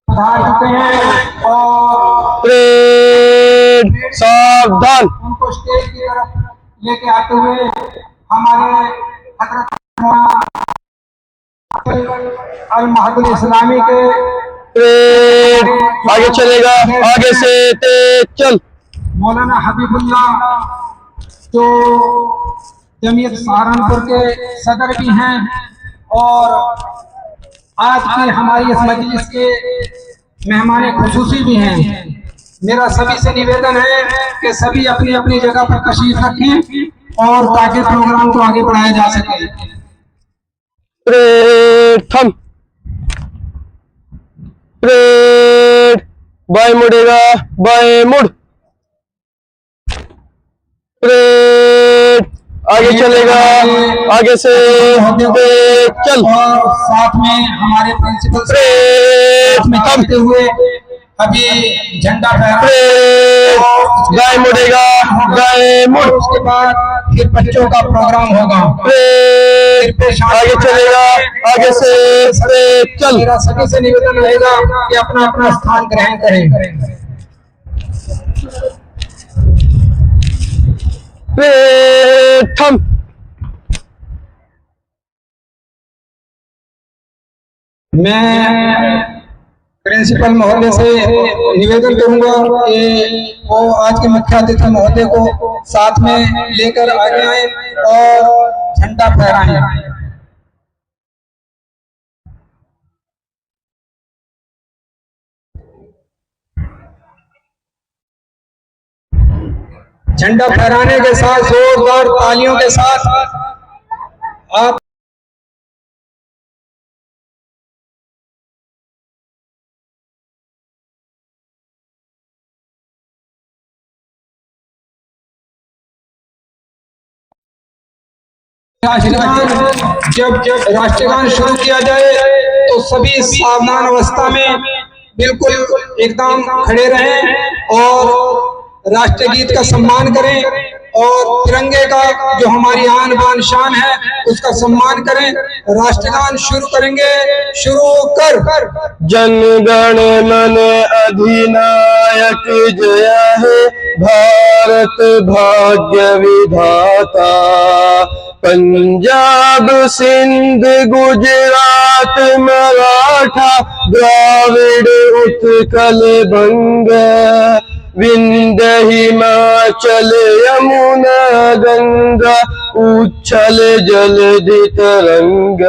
पधार चुके हैं और परेड सावधान। उनको स्टेज की तरफ लेके आते हुए हमारे हजरत अल महदुल इस्लामी के परेड आगे चलेगा, आगे से तेज चल। मौलाना हबीबुल्लाह जो जमीयत सहारनपुर के सदर भी हैं और आज की हमारी इस मजलिस के मेहमान खुसूसी भी हैं। मेरा सभी से निवेदन है कि सभी अपनी अपनी जगह पर तशरीफ रखें और ताकि प्रोग्राम को आगे बढ़ाया जा सके। परेड थम। परेड बाएं मुड़ेगा, बाएं मुड़। परेड आगे चलेगा, आगे से तेज चल। और साथ में हमारे प्रिंसिपल परेड में थम। चलते हुए अभी झंडा परेड दाएं मुड़ेगा, दाएं मुड़। उसके बाद फिर बच्चों का प्रोग्राम होगा। परेड आगे चलेगा, आगे से तेज चल। मेरा सभी से निवेदन रहेगा कि अपना अपना स्थान ग्रहण करें। परेड थम। मैं प्रिंसिपल महोदय से निवेदन करूंगा कि वो आज के मुख्य अतिथि महोदय को साथ में लेकर आगे आए और झंडा फहराएं। झंडा फहराने के साथ जोरदार तालियों के साथ आप जब राष्ट्रगान शुरू किया जाए तो सभी सावधान अवस्था में बिल्कुल एकदम खड़े रहें और राष्ट्रगीत का सम्मान करें और तिरंगे का जो हमारी आन बान शान है उसका सम्मान करें। राष्ट्रगान शुरू करेंगे, शुरू कर। जन गण मन अधिनायक जय है भारत भाग्य विधाता। पंजाब सिंध गुजरात मराठा द्राविड़ उत्कल बंग। विंध्य हिमाचल यमुना गंगा उच्छल जलधि तरंग।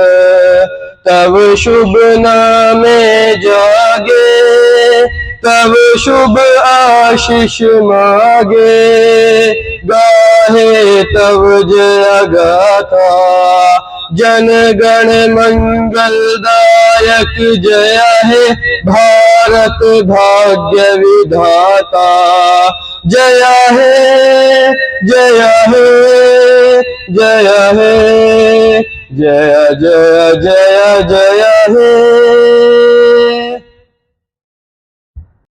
तब शुभ नामे जागे, तब शुभ आशीष मागे। गाहे तब जय गाथा, जन गण मंगलदायक जय है भारत भाग्य विधाता। जय है, जय है, जय है, जय जय जय जय है।